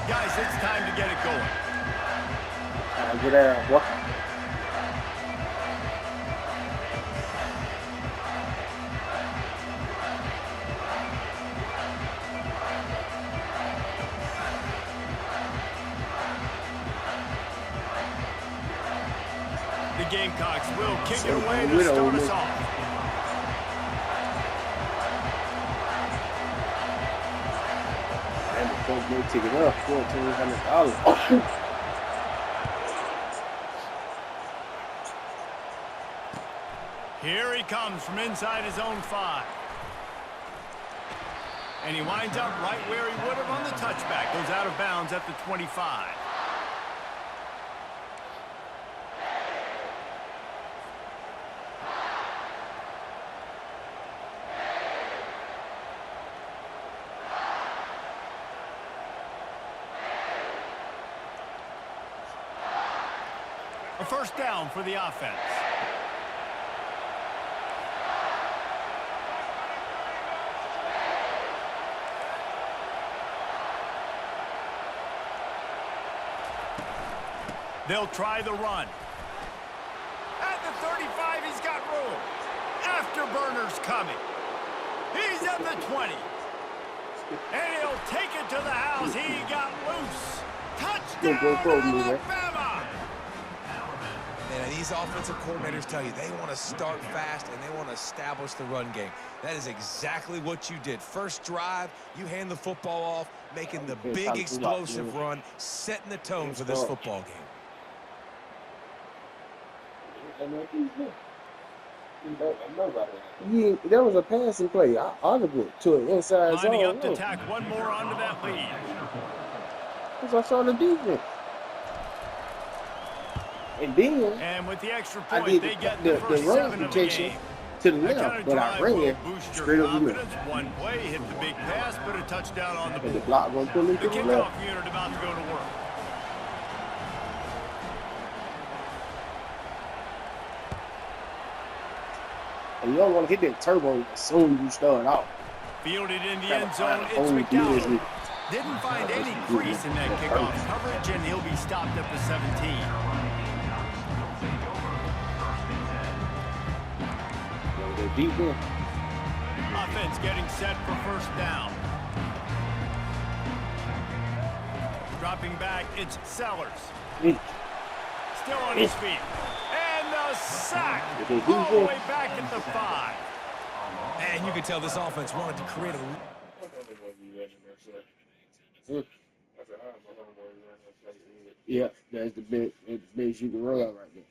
Guys, it's time to get it going. Get out, boy. The Gamecocks will kick it away to start us off. And the folks may take it up, $1,400. Here he comes from inside his own 5. And he winds up right where he would have on the touchback. Goes out of bounds at the 25. A first down for the offense. They'll try the run. At the 35, he's got room. Afterburner's coming. He's at the 20. And he'll take it to the house. He got loose. Touchdown, Alabama! Man, these offensive coordinators tell you they want to start fast and they want to establish the run game. That is exactly what you did. First drive, you hand the football off, making the big explosive run, setting the tone for this football game. That was a passing play. Audible to an inside zone. Lining up to tack one more onto that lead. Because I saw the defense. And with the extra point, they get the first run 7 of the game. to the left, but I ran straight over the middle. One play, hit the big pass, put a touchdown on the board. The block going to pull into The the left. kickoff unit about to go to work. And you don't want to hit that turbo as soon as you start off. Fielded in the end zone, it's McDowell. Didn't find any crease in that kickoff coverage, and he'll be stopped at the 17. Defense. Offense getting set for first down. Dropping back, it's Sellers. Still on his feet. And the sack all the way back at the 5. And you can tell this offense wanted to create a... Yeah, that's the best you can run right there.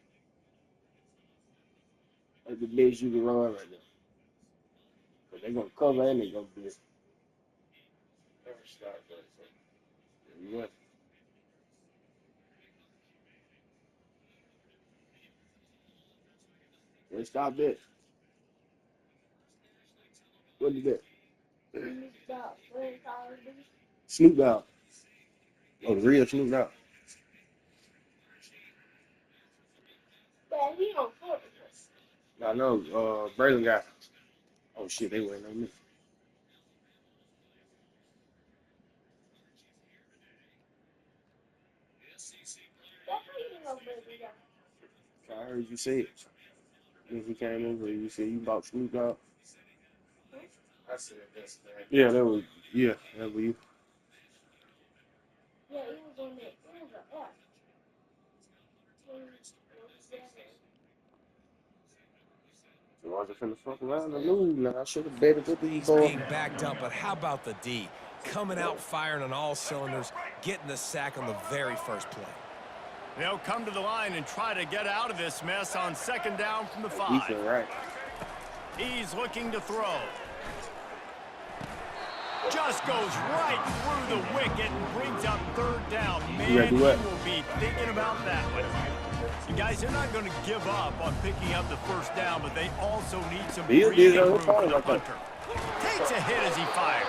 That's the best you can run right there. But they're going to cover and they're going to blitz. Yeah. Let's stop that. What is that? Snoop Dogg. Oh, the real Snoop Dogg. He on foot. I know, Braylon got. Oh shit, they waiting on me. I heard you say it. When he came over, you said you bought Snoop Dogg. I said that's that. Yeah, that was you. Yeah, he was on that. It was an app. So I was finna fuck around and lose. Like I should have betted with these He's boys. being backed up, but how about the D? Coming out firing on all cylinders, getting the sack on the very first play. They'll come to the line and try to get out of this mess on second down from the 5. You feel right. He's looking to throw. Just goes right through the wicket and brings up third down. Man, he will be thinking about that one. You guys, they're not going to give up on picking up the first down, but they also need some breathing room for the punter. Takes a hit as he fires.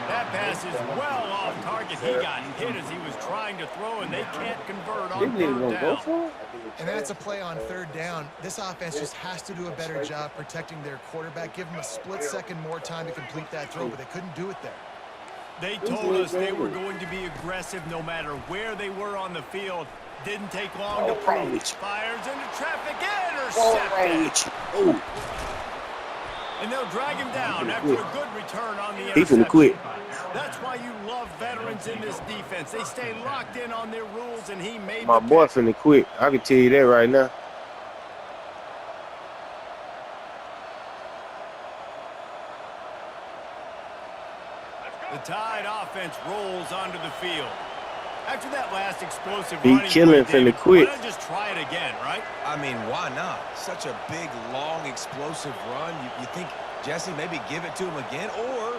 That pass is well off target. He got hit as he was trying to throw, and they can't convert on third down. And that's a play on third down. This offense just has to do a better job protecting their quarterback. Give him a split second more time to complete that throw, but they couldn't do it there. They told us they were going to be aggressive no matter where they were on the field. Didn't take long to prove it. Fires into traffic, intercepted. Oh. And they'll drag him down after a good return on the He's finna quit. That's why you love veterans in this defense. They stay locked in on their rules, and he made My boy finna quit. I can tell you that right now. The Tide offense rolls onto the field. After that last explosive He running killing play, finna quit. Why not just try it again, right? I mean, why not? Such a big, long, explosive run. You think, Jesse, maybe give it to him again? Or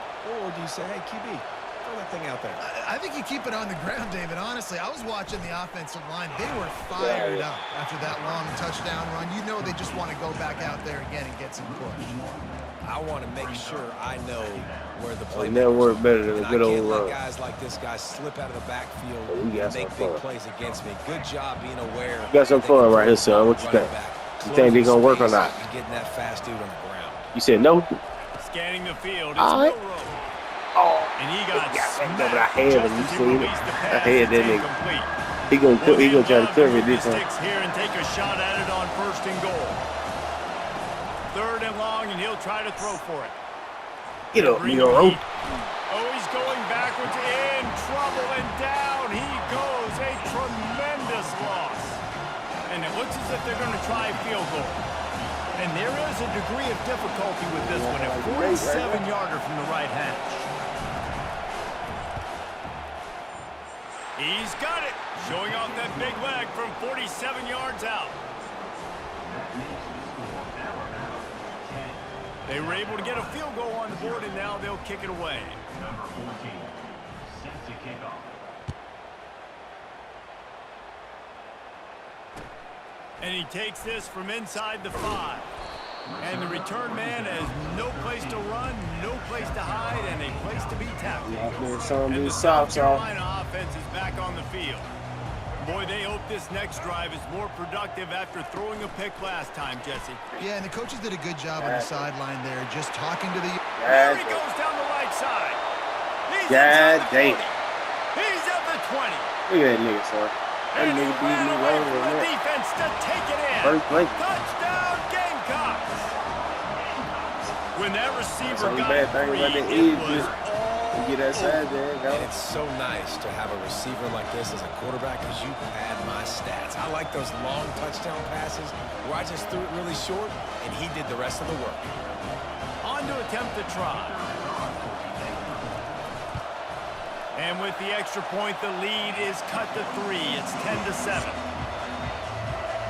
do you say, hey, QB, throw that thing out there? I think you keep it on the ground, David. Honestly, I was watching the offensive line. They were fired up after that long touchdown run. You know they just want to go back out there again and get some push. I want to make sure I know where the play. Never worked better than a good old run. run. Guys like this guy slip out of the backfield We got and make some big fun. plays against me. Good job being aware. You got some fun right here, son. What you think? You think they gonna work or not? And getting that fast dude on the ground. You said no? Scanning the field. It's All right. Milroe. Oh. And he got back over smacked the head just when you as he seen it. released the I pass. had It's that nigga. incomplete. He gonna try to cover it this They'll time. sticks here and take a shot at it on 1st and goal. 3rd and long, and he'll try to throw for it. Get up, Bring Nero. him. Oh, he's going backwards, in trouble, and down he goes. A tremendous loss. And it looks as if they're going to try a field goal. And there is a degree of difficulty with this one. A 47-yarder from the right hash. He's got it. Showing off that big leg from 47 yards out. They were able to get a field goal on the board, and now they'll kick it away. Number 14, set to kick off. And he takes this from inside the 5. And the return man has no place to run, no place to hide, and a place to be tackled. And the South Carolina offense is back on the field. Boy, they hope this next drive is more productive after throwing a pick last time, Jesse. Yeah, and the coaches did a good job on the sideline there, just talking to the... There he goes down the right side. He's God inside the 40. damn. He's at the 20. Look at that nigga, son. That And he nigga beat ran me away wrong from on the that. defense to take it in. First play. Touchdown, Gamecocks. When that receiver That's the only got bad thing free, about that it is was just all get that side there. And it's so nice to have a receiver like this as a quarterback because you pad my stats. I like those long touchdown passes where I just threw it really short and he did the rest of the work. on to attempt the try. And with the extra point, the lead is cut to 3. It's 10-7.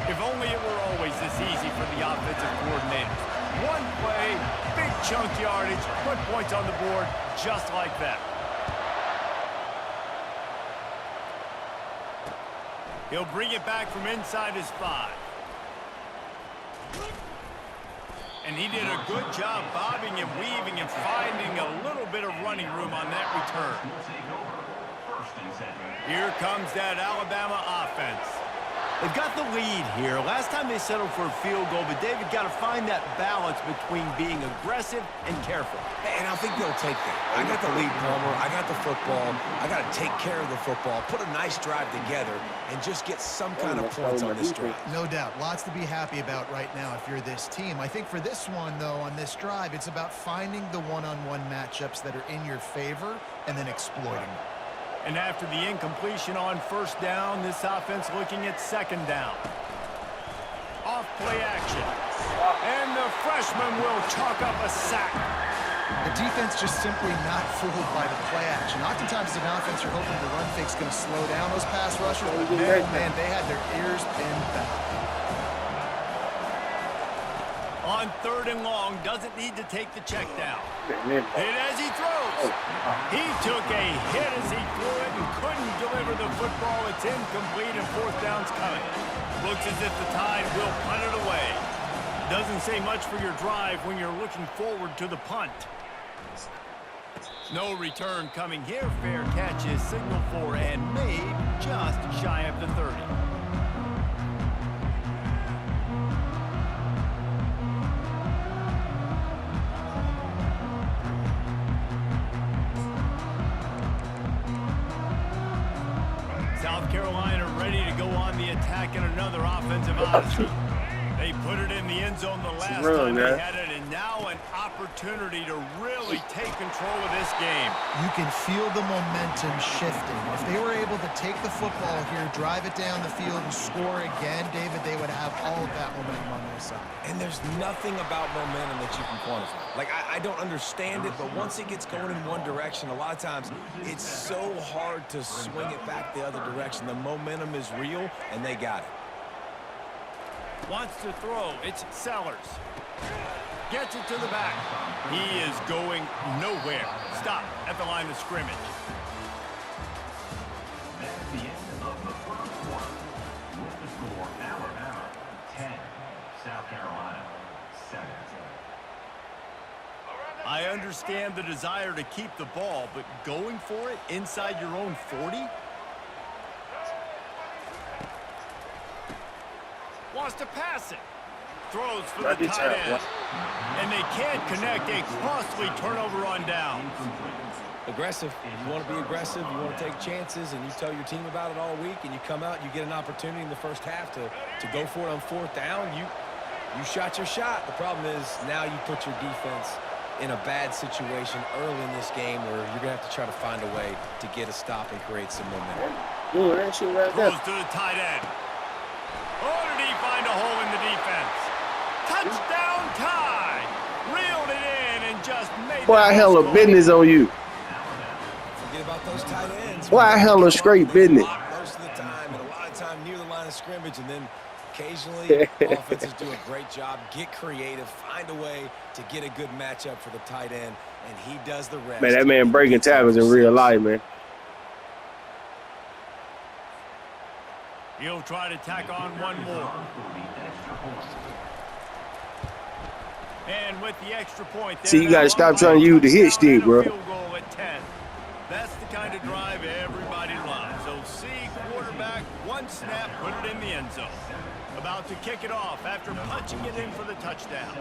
If only it were always this easy for the offensive coordinators. One play, big chunk yardage, put points on the board just like that. He'll bring it back from inside his 5. And he did a good job bobbing and weaving and finding a little bit of running room on that return. Here comes that Alabama offense. They've got the lead here. Last time they settled for a field goal, but David got to find that balance between being aggressive and careful. And I think they'll take that. I got the lead, Palmer. I got the football. I got to take care of the football, put a nice drive together, and just get some kind of points on this drive. No doubt. Lots to be happy about right now if you're this team. I think for this one, though, on this drive, it's about finding the one-on-one matchups that are in your favor and then exploiting them. And after the incompletion on first down, this offense looking at second down. Off play action. And the freshman will chalk up a sack. The defense just simply not fooled by the play action. Oftentimes, as an offense, you're hoping the run fake's going to slow down those pass rushers, but man, they had their ears pinned back. On third and long, doesn't need to take the check down. Hit as he throws. He took a hit as he threw it and couldn't deliver the football. It's incomplete and fourth down's coming. Looks as if the Tide will punt it away. Doesn't say much for your drive when you're looking forward to the punt. No return coming here. Fair catch is signaled for and made just shy of the 30. South Carolina ready to go on the attack in another offensive odyssey. They put it in the end zone the last time they had it, and now an opportunity to really take control of this game. You can feel the momentum shifting. If they were able to take the football here, drive it down the field, and score again, David, they would have all of that momentum on their side. And there's nothing about momentum that you can quantify. Like, I don't understand it, but once it gets going in one direction, a lot of times it's so hard to swing it back the other direction. The momentum is real, and they got it. Wants to throw. It's Sellers. Gets it to the back. He is going nowhere. Stop at the line of scrimmage. That's the end of the first quarter. With the score, Alabama 10, South Carolina 7. I understand the desire to keep the ball, but going for it inside your own 40? Wants to pass it. Throws for the tight end. And they can't connect a costly turnover on downs. Aggressive. You want to be aggressive. You want to take chances, and you tell your team about it all week, and you come out and you get an opportunity in the first half to go for it on fourth down. You shot your shot. The problem is now you put your defense in a bad situation early in this game where you're going to have to try to find a way to get a stop and create some momentum. Ooh, that shit right there. Throws to the tight end. Oh, did he find a hole in the defense? Touchdown tie! Reeled it in and just made Boy, hella business on you. Forget about those tight ends. Boy, hella straight business. Most of the time, and a lot of time near the line of scrimmage, and then occasionally offenses do a great job, get creative, find a way to get a good matchup for the tight end, and he does the rest. Man, that man breaking tackles in real life, man. He'll try to tack on one more. And with the extra point, see, you got to stop trying to use the hit stick, bro. Field goal at 10. That's the kind of drive everybody loves. So see, quarterback, one snap, put it in the end zone. About to kick it off after punching it in for the touchdown.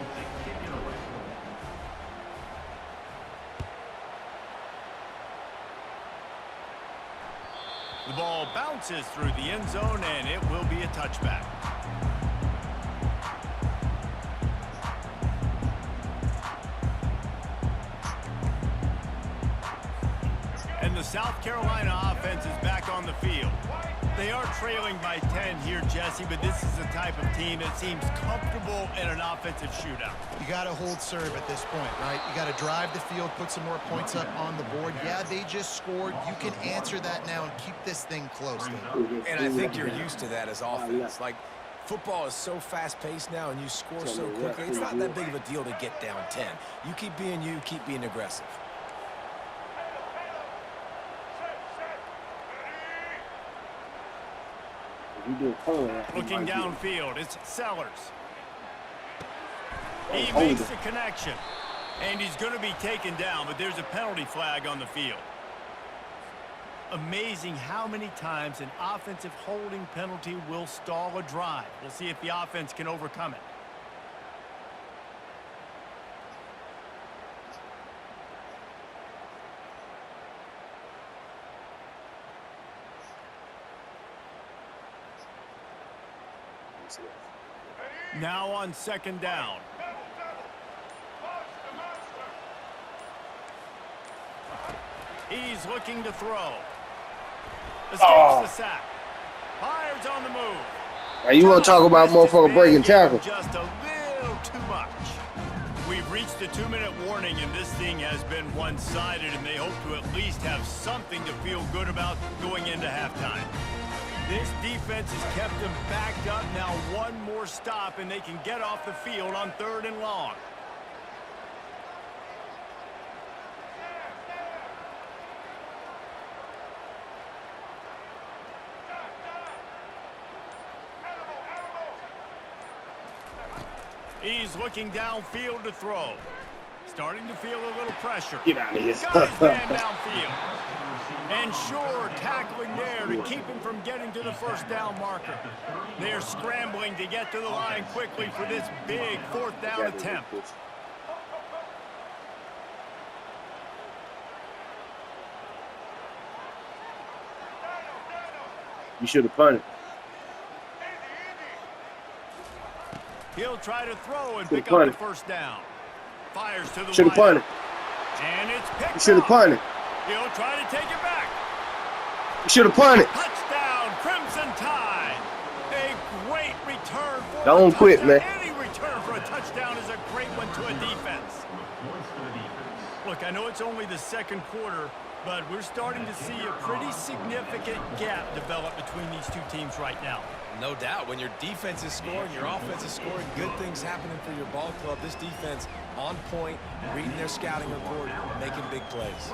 The ball bounces through the end zone, and it will be a touchback. And the South Carolina offense is back on the field. They are trailing by 10 here, Jesse, but this is the type of team that seems comfortable in an offensive shootout. You got to hold serve at this point, right? You got to drive the field, put some more points up on the board. Yeah, they just scored. You can answer that now and keep this thing close. And I think you're used to that as offense. Like, football is so fast-paced now, and you score so quickly. It's not that big of a deal to get down 10. You keep being aggressive. Looking downfield, it's Sellers. He makes the connection. And he's going to be taken down, but there's a penalty flag on the field. Amazing how many times an offensive holding penalty will stall a drive. We'll see if the offense can overcome it. Now on second down. He's looking to throw. Escapes the sack. Fires on the move. Now you want to talk about motherfucker breaking tackle? Just a little too much. We've reached the 2-minute warning, and this thing has been one-sided, and they hope to at least have something to feel good about going into halftime. This defense has kept them backed up. Now one more stop, and they can get off the field on 3rd and long. He's looking downfield to throw. Starting to feel a little pressure. Get out of here. Got his man downfield. And sure, tackling there to keep him from getting to the first down marker. They're scrambling to get to the line quickly for this big 4th down attempt. You should have punted. He'll try to throw and Should've pick up the punted. first down. Fires to the Should have punted. And it's picked You should have up. punted. He'll try to take it back. You should have punted. Touchdown, Crimson Tide. A great return for Don't a quit, touchdown. man. Any return for a touchdown is a great one to a defense. Points for the defense. Look, I know it's only the second quarter, but we're starting to see a pretty significant gap develop between these two teams right now. No doubt. When your defense is scoring, your offense is scoring, good things happening for your ball club. This defense on point, reading their scouting report, making big plays.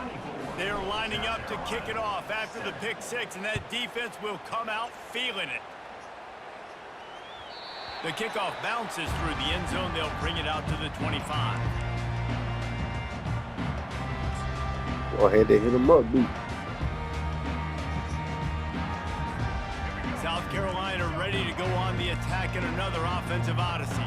They're lining up to kick it off after the pick six, and that defense will come out feeling it. The kickoff bounces through the end zone. They'll bring it out to the 25. Go ahead, they hit him up, dude. South Carolina ready to go on the attack in another offensive odyssey.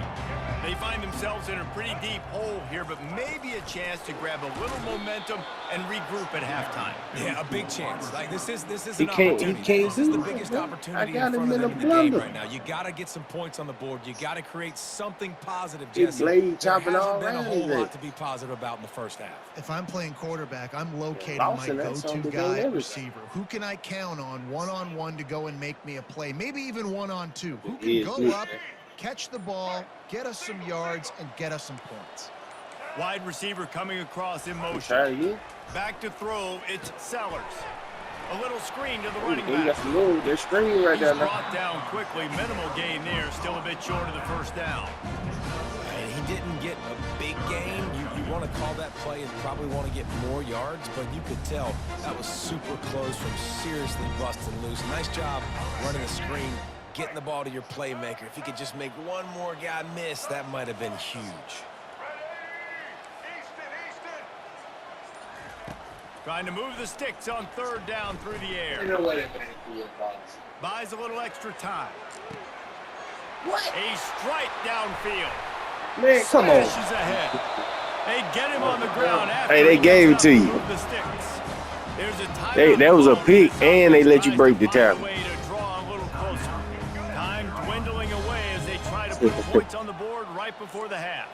They find themselves in a pretty deep hole here, but maybe a chance to grab a little momentum and regroup at halftime. Yeah, a big chance. Like this is He an can't opportunity. This is do the that, biggest man. opportunity I got in him front of in them a in the game blender. right now. You got to get some points on the board. You got to create something positive, Get Jesse. Blade There chopping hasn't all been a around whole his lot head. to be positive about in the first half. If I'm playing quarterback, I'm locating Lawson, my that's go-to something guy they at never receiver. Who can I count on one-on-one to go and make me a play? Maybe even one-on-two. Who can Yeah, go yeah. up, catch the ball, get us some yards, and get us some points? Wide receiver coming across in Try motion. it again. Back to throw, it's Sellers. A little screen to the Ooh, running they got back. some room. They're screening right He's there now. brought down quickly. Minimal gain there. Still a bit short of the first down. And he didn't get a big gain. You want to call that play and probably want to get more yards, but you could tell that was super close from seriously busting loose. Nice job running the screen, getting the ball to your playmaker. If he could just make one more guy miss, that might have been huge. Trying to move the sticks on third down through the air. Ain't no way they made it through your box. Buys a little extra time. What? A strike downfield. Man, come on. Slashes ahead. They get him on the ground after Hey, they he gave gets it to up you. move the sticks. There's a timeout That was a call. pick, and they let you Tries break to the find a tackle. way to draw a little closer. Time dwindling away as they try to put points on the board right before the half.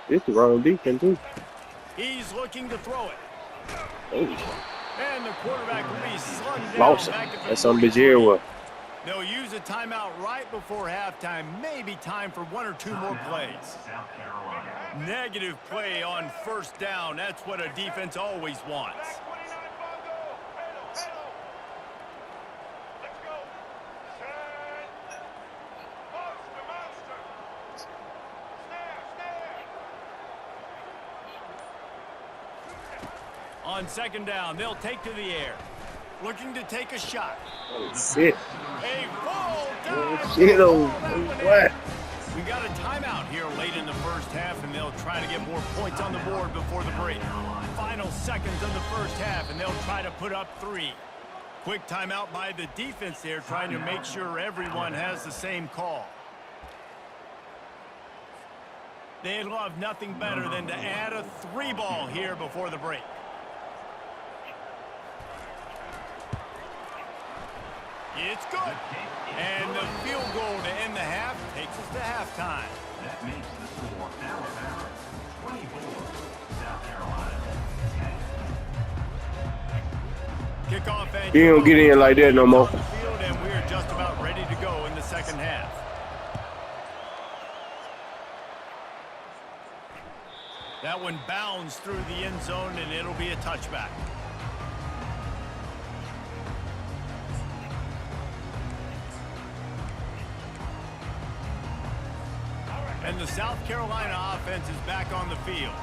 It's the wrong defense, too. He's looking to throw it. Oh, And the quarterback will be slung down Lawson. back at the That's on 43. Bajir. They'll use a timeout right before halftime. Maybe time for one or two more plays. South Carolina. Negative play on first down. That's what a defense always wants. On second down, they'll take to the air. Looking to take a shot. Oh, shit. A full dive. Shit, oh, That one in. what? We got a timeout here late in the first half, and they'll try to get more points on the board before the break. Final seconds of the first half, and they'll try to put up 3. Quick timeout by the defense there, trying to make sure everyone has the same call. They'd love nothing better than to add a 3 ball here before the break. It's good. And the field goal to end the half takes us to halftime. That makes the score Alabama 24, South Carolina 10. Kickoff and You don't get in like that no more. on the field, and we are just about ready to go in the second half. That one bounds through the end zone, and it'll be a touchback. And the South Carolina offense is back on the field.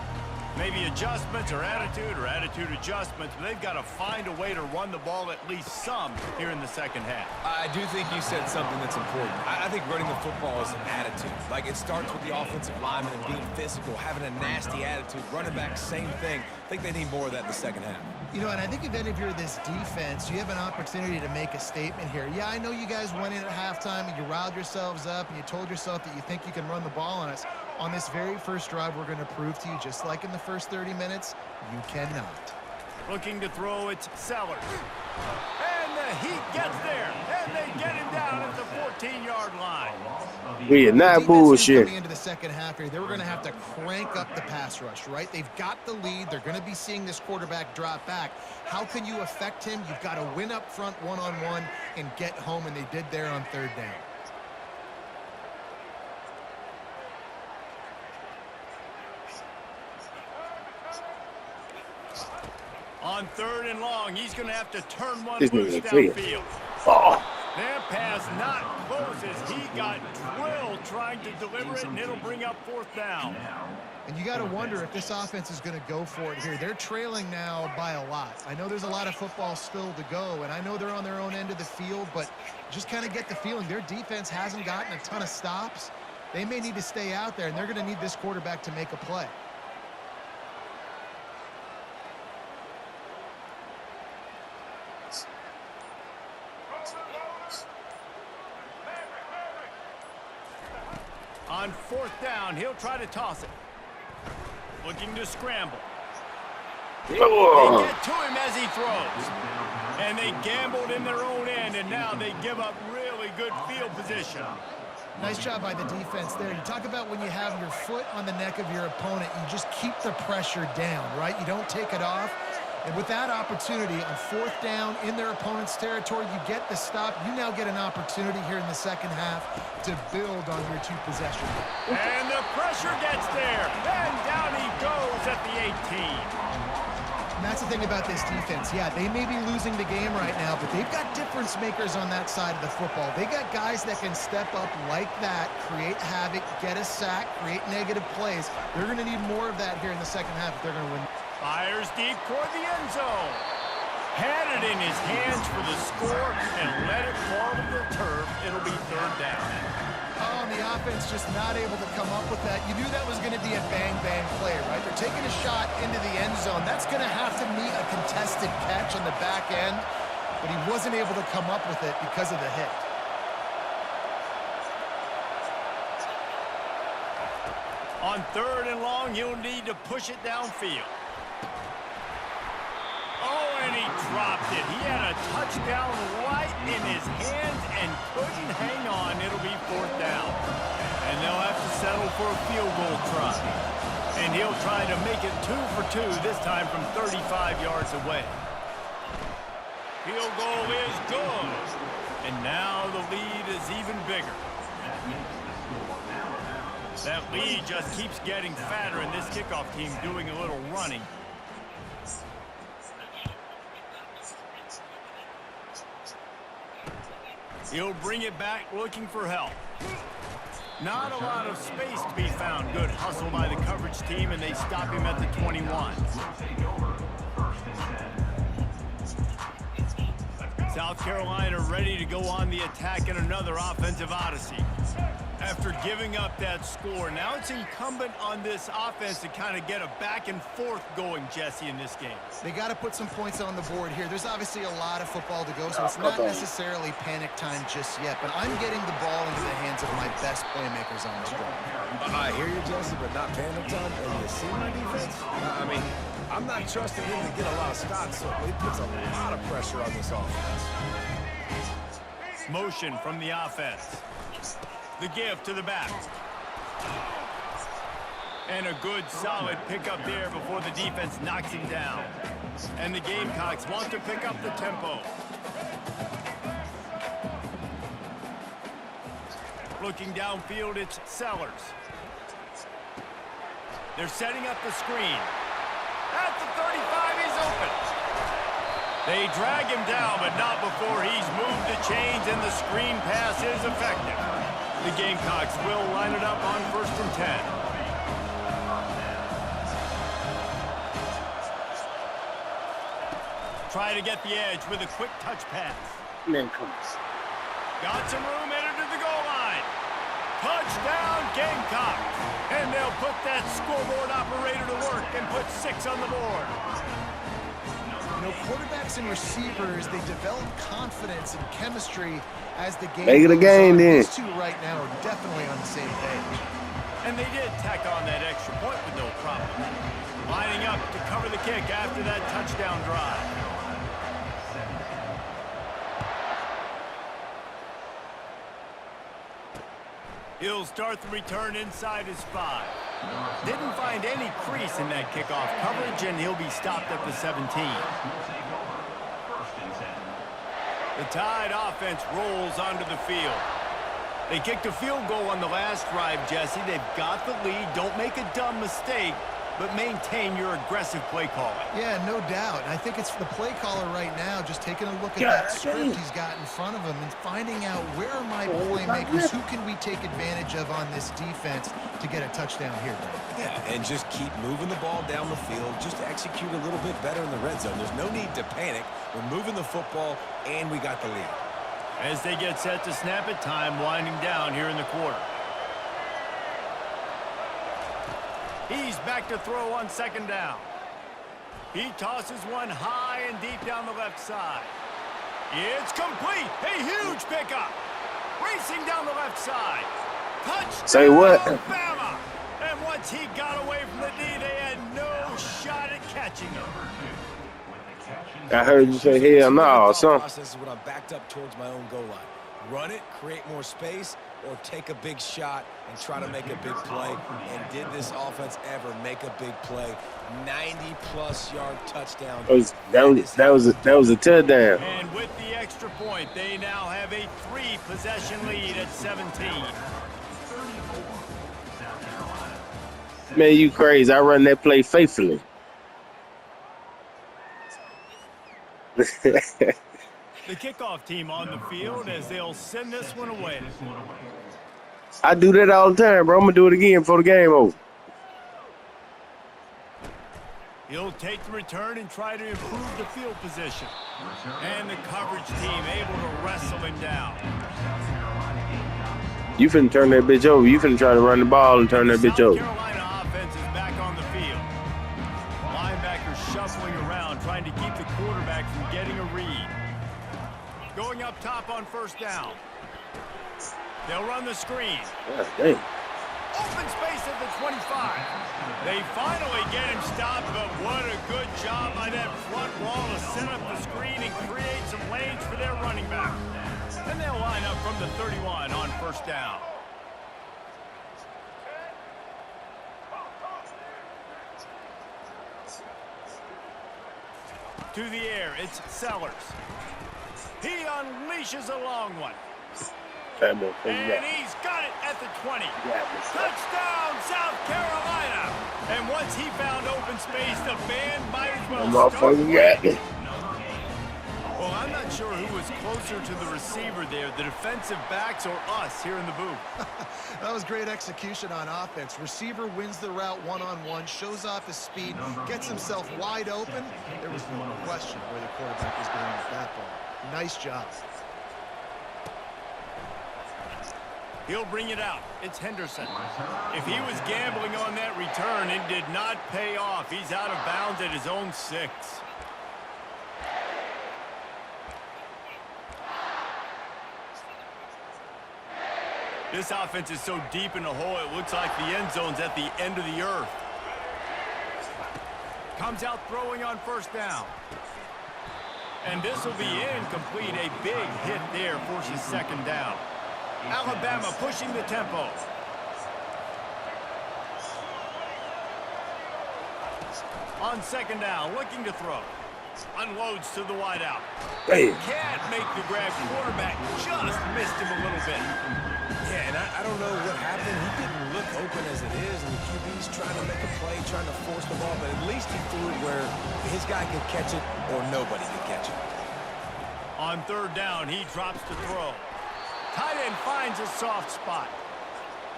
Maybe adjustments or attitude adjustments, but they've got to find a way to run the ball at least some here in the second half. I do think you said something that's important. I think running the football is an attitude. Like, it starts with the offensive lineman and being physical, having a nasty attitude. Running back, same thing. I think they need more of that in the second half. You know, and I think if you're this defense, you have an opportunity to make a statement here. Yeah, I know you guys went in at halftime and you riled yourselves up and you told yourself that you think you can run the ball on us. On this very first drive, we're going to prove to you, just like in the first 30 minutes, you cannot. Looking to throw, it's Sellers. And the Heat gets there, and they get him down at the 14-yard line. We are not bullshit. Coming into the second half here, they were going to have to crank up the pass rush, right? They've got the lead. They're going to be seeing this quarterback drop back. How can you affect him? You've got to win up front one-on-one and get home, and they did there on third down. On third and long, he's going to have to turn one This loose nigga clear. downfield. Oh, That pass not close as he got drilled trying to deliver it, and it'll bring up fourth down. And you got to wonder if this offense is going to go for it here. They're trailing now by a lot. I know there's a lot of football still to go, and I know they're on their own end of the field, but just kind of get the feeling their defense hasn't gotten a ton of stops. They may need to stay out there, and they're going to need this quarterback to make a play. On fourth down, he'll try to toss it. Looking to scramble. They get to him as he throws. And they gambled in their own end, and now they give up really good field position. Nice job by the defense there. You talk about when you have your foot on the neck of your opponent, you just keep the pressure down, right? You don't take it off. And with that opportunity on fourth down in their opponent's territory, you get the stop. You now get an opportunity here in the second half to build on your two possessions. And the pressure gets there. And down he goes at the 18. And that's the thing about this defense. Yeah, they may be losing the game right now, but they've got difference makers on that side of the football. They got guys that can step up like that, create havoc, get a sack, create negative plays. They're going to need more of that here in the second half if they're going to win. Fires deep toward the end zone. Had it in his hands for the score and let it fall to the turf. It'll be third down. Oh, and the offense just not able to come up with that. You knew that was going to be a bang-bang play, right? They're taking a shot into the end zone. That's going to have to meet a contested catch on the back end, but he wasn't able to come up with it because of the hit. On third and long, he'll need to push it downfield. Oh, and he dropped it. He had a touchdown right in his hands and couldn't hang on. It'll be fourth down. And they'll have to settle for a field goal try. And he'll try to make it 2 for 2, this time from 35 yards away. Field goal is good. And now the lead is even bigger. That lead just keeps getting fatter, and this kickoff team doing a little running. He'll bring it back looking for help. Not a lot of space to be found. Good hustle by the coverage team, and they stop him at the 21. South Carolina ready to go on the attack in another offensive odyssey. After giving up that score, now it's incumbent on this offense to kind of get a back and forth going, Jesse, in this game. They got to put some points on the board here. There's obviously a lot of football to go, so it's not necessarily panic time just yet, but I'm getting the ball into the hands of my best playmakers on this drive. I hear you, Jesse, but not panic time. And you see my defense? I mean, I'm not trusting him to get a lot of stops, so he puts a lot of pressure on this offense. Motion from the offense. The give to the back. And a good, solid pickup there before the defense knocks him down. And the Gamecocks want to pick up the tempo. Looking downfield, it's Sellers. They're setting up the screen. At the 35, he's open. They drag him down, but not before he's moved the chains, and the screen pass is effective. The Gamecocks will line it up on 1st and 10. Try to get the edge with a quick touch pass. Man, come on. Got some room, entered to the goal line. Touchdown, Gamecocks. And they'll put that scoreboard operator to work and put 6 on the board. You know, quarterbacks and receivers, they develop confidence and chemistry as the game Make it a goes game on. then. These two right now are definitely on the same page. And they did tack on that extra point with no problem. Lining up to cover the kick after that touchdown drive. He'll start the return inside his 5. Didn't find any crease in that kickoff coverage, and he'll be stopped at the 17. The Tide offense rolls onto the field. They kicked a field goal on the last drive, Jesse. They've got the lead. Don't make a dumb mistake, but maintain your aggressive play calling. Yeah, no doubt. And I think it's the play caller right now just taking a look at that script he's got in front of him and finding out where are my playmakers, who can we take advantage of on this defense to get a touchdown here. Yeah, and just keep moving the ball down the field. Just execute a little bit better in the red zone. There's no need to panic. We're moving the football, and we got the lead. As they get set to snap it, time winding down here in the quarter. He's back to throw on second down. He tosses one high and deep down the left side. It's complete. A huge pickup. Racing down the left side. Touchdown, Say what? Alabama. And once he got away from the D, they had no shot at catching him. I heard you say hell no or something. Process is when I'm backed up towards my own goal line. Run it, create more space, or take a big shot and try to make a big play. And did this offense ever make a big play? 90-plus yard touchdown. That was a touchdown. And with the extra point, they now have a 3-possession lead at 17. Man, you crazy. I run that play faithfully. The kickoff team on the field as they'll send this one away. I do that all the time, bro. I'm going to do it again before the game over. He'll take the return and try to improve the field position. And the coverage team able to wrestle him down. You finna turn that bitch over. You finna try to run the ball and turn that bitch over. South Carolina offense is back on the field. Linebackers shuffling around, trying to keep the quarterback from getting a read. Going up top on first down. They'll run the screen. God dang. Open space at the 25. They finally get him stopped, but what a good job by that front wall to set up the screen and create some lanes for their running back. And they'll line up from the 31 on first down. To the air, it's Sellers. He unleashes a long one. And he's got it at the 20. Touchdown, South Carolina. And once he found open space, the band might as well start playing. Well, I'm not sure who was closer to the receiver there, the defensive backs or us here in the booth. That was great execution on offense. Receiver wins the route one-on-one, shows off his speed, gets himself wide open. There was no question where the quarterback was going with that ball. Nice job. He'll bring it out. It's Henderson. If he was gambling on that return, it did not pay off. He's out of bounds at his own 6. This offense is so deep in the hole, it looks like the end zone's at the end of the earth. Comes out throwing on first down. And this will be incomplete. A big hit there forces second down. Alabama pushing the tempo. On second down, looking to throw. Unloads to the wideout. Can't make the grab. Quarterback just missed him a little bit. Yeah, and I don't know what happened. He didn't look open as it is, and the QB's trying to make a play, trying to force the ball, but at least he threw it where his guy could catch it or nobody could catch it. On third down, he drops to throw. Tight end finds a soft spot.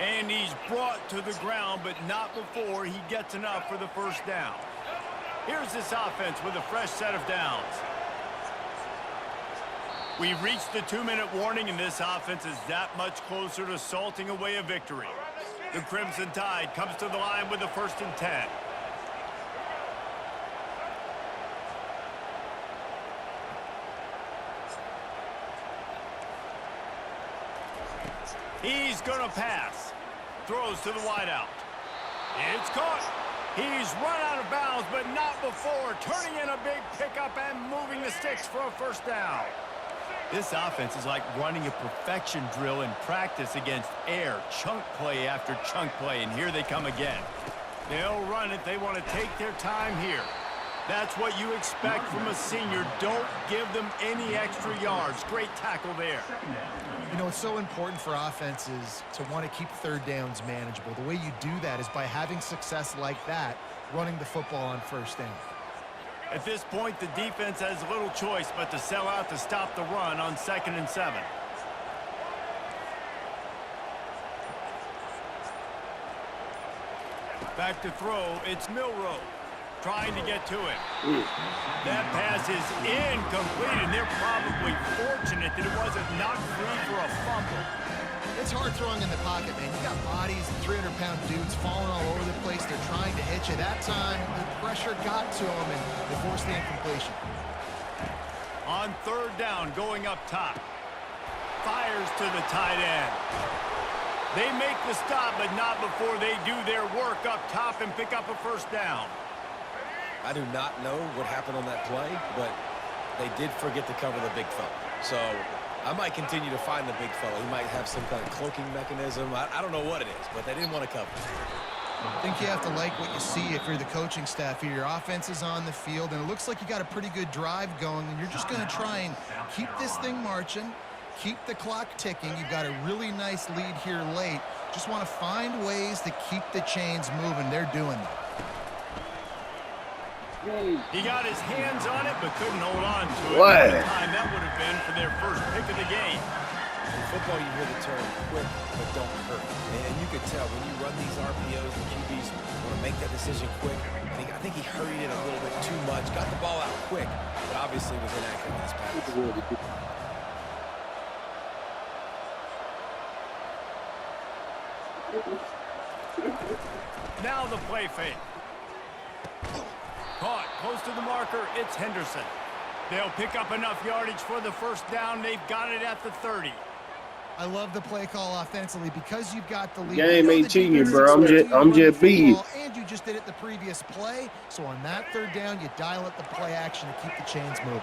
And he's brought to the ground, but not before he gets enough for the first down. Here's this offense with a fresh set of downs. We've reached the 2-minute warning, and this offense is that much closer to salting away a victory. The Crimson Tide comes to the line with a 1st and 10. He's going to pass. Throws to the wideout. It's caught. He's run out of bounds, but not before turning in a big pickup and moving the sticks for a first down. This offense is like running a perfection drill in practice against air. Chunk play after chunk play, and here they come again. They'll run it. They want to take their time here. That's what you expect from a senior. Don't give them any extra yards. Great tackle there. You know, it's so important for offenses to want to keep third downs manageable. The way you do that is by having success like that, running the football on first down. At this point, the defense has little choice but to sell out to stop the run on 2nd and 7. Back to throw, it's Milroe trying to get to it. That pass is incomplete, and they're probably fortunate that it wasn't knocked free for a fumble. It's hard throwing in the pocket, man. You got bodies and 300-pound dudes falling all over the place. They're trying to hit you. That time, the pressure got to them, and they forced the incompletion. On 3rd down, going up top. Fires to the tight end. They make the stop, but not before they do their work up top and pick up a first down. I do not know what happened on that play, but they did forget to cover the big fella. So I might continue to find the big fella. He might have some kind of cloaking mechanism. I don't know what it is, but they didn't want to cover. I think you have to like what you see if you're the coaching staff here. Your offense is on the field, and it looks like you got a pretty good drive going, and you're just going to try and keep this thing marching, keep the clock ticking. You've got a really nice lead here late. Just want to find ways to keep the chains moving. They're doing that. He got his hands on it, but couldn't hold on to it. What? What a time that would have been for their first pick of the game. In football, you hear the term quick, but don't hurt. And you could tell when you run these RPOs, the QBs want to make that decision quick. I think he hurried it a little bit too much, got the ball out quick, but obviously was inaccurate in his pass. Now the play fake. Caught close to the marker. It's Henderson. They'll pick up enough yardage for the first down. They've got it at the 30. I love the play call offensively because you've got the lead. Game ain't cheating, bro. I'm just beat. And you just did it the previous play. So on that 3rd down, you dial up the play action to keep the chains moving.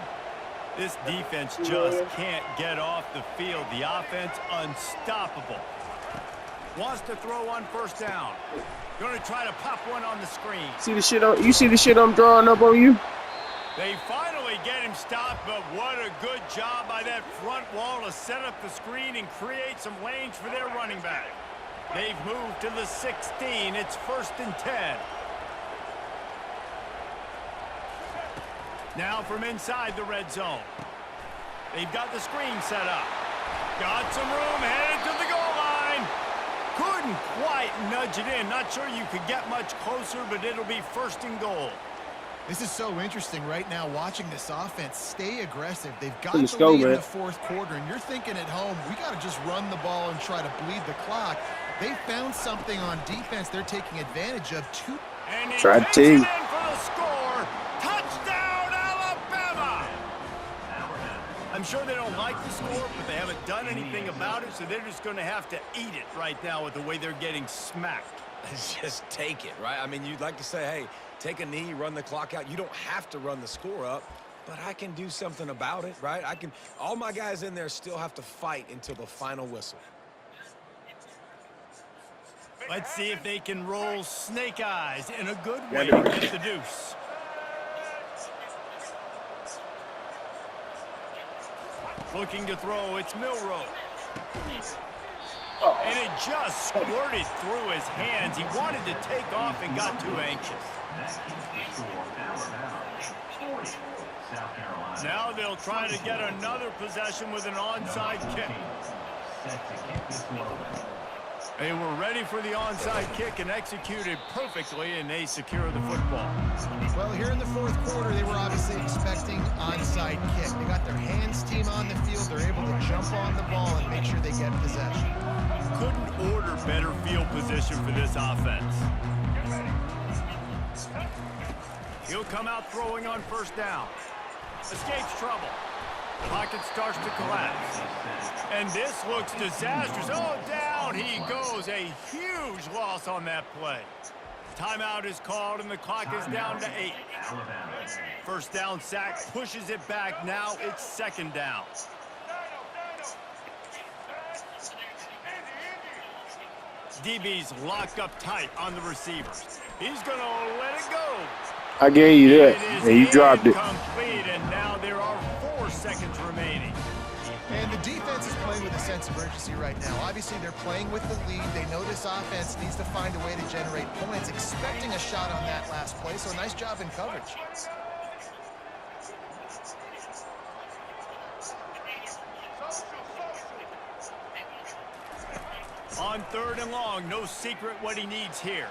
This defense just can't get off the field. The offense unstoppable. Wants to throw on first down. Going to try to pop one on the screen. See the shit on? You see the shit I'm drawing up on you? They finally get him stopped, but what a good job by that front wall to set up the screen and create some lanes for their running back. They've moved to the 16. It's 1st and 10. Now from inside the red zone. They've got the screen set up. Got some room, headed to the goal line. Couldn't quite nudge it in. Not sure you could get much closer, but it'll be 1st and goal. This is so interesting right now watching this offense stay aggressive. They've got Let's the go, lead in man. the 4th quarter, and you're thinking at home, we got to just run the ball and try to bleed the clock. They found something on defense they're taking advantage of. And he Try takes to. it in for the score. Touchdown, Alabama! I'm sure they don't like the score, but they haven't done anything about it, so they're just going to have to eat it right now with the way they're getting smacked. Just take it, right? I mean, you'd like to say, hey, take a knee, run the clock out. You don't have to run the score up, but I can do something about it, right? All my guys in there still have to fight until the final whistle. Let's see if they can roll snake eyes in a good way to get the deuce. Looking to throw, it's Milroe. And it just squirted through his hands. He wanted to take off and got too anxious. Now they'll try to get another possession with an onside kick. They were ready for the onside kick and executed perfectly, and they secure the football. Well, here in the 4th quarter, they were obviously expecting onside kick. They got their hands team on the field. They're able to jump on the ball and make sure they get possession. Couldn't order better field position for this offense. He'll come out throwing on first down. Escapes trouble. Pocket starts to collapse. And this looks disastrous. Oh, down he goes. A huge loss on that play. Timeout is called, and the clock is down to 8. First down sack pushes it back. Now it's second down. DB's locked up tight on the receivers. He's going to let it go. I gave you that, and you dropped it. Complete, and now there are 4 seconds remaining. And the defense is playing with a sense of urgency right now. Obviously, they're playing with the lead. They know this offense needs to find a way to generate points, expecting a shot on that last play. So nice job in coverage. On 3rd and long, no secret what he needs here.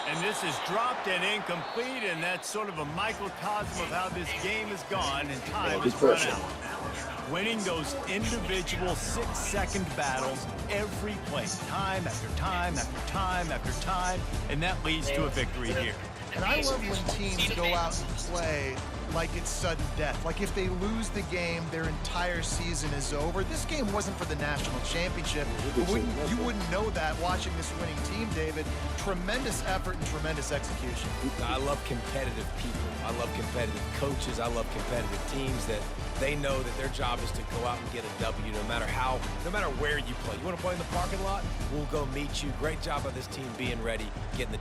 And this is dropped and incomplete, and that's sort of a microcosm of how this game has gone, and time has run out. Winning those individual 6-second battles every play, time after time after time after time, and that leads to a victory here. And I love when teams go out and play like it's sudden death. Like if they lose the game, their entire season is over. This game wasn't for the national championship. But you wouldn't know that watching this winning team, David. Tremendous effort and tremendous execution. I love competitive people. I love competitive coaches. I love competitive teams that they know that their job is to go out and get a W no matter where you play. You want to play in the parking lot? We'll go meet you. Great job by this team being ready, getting the W.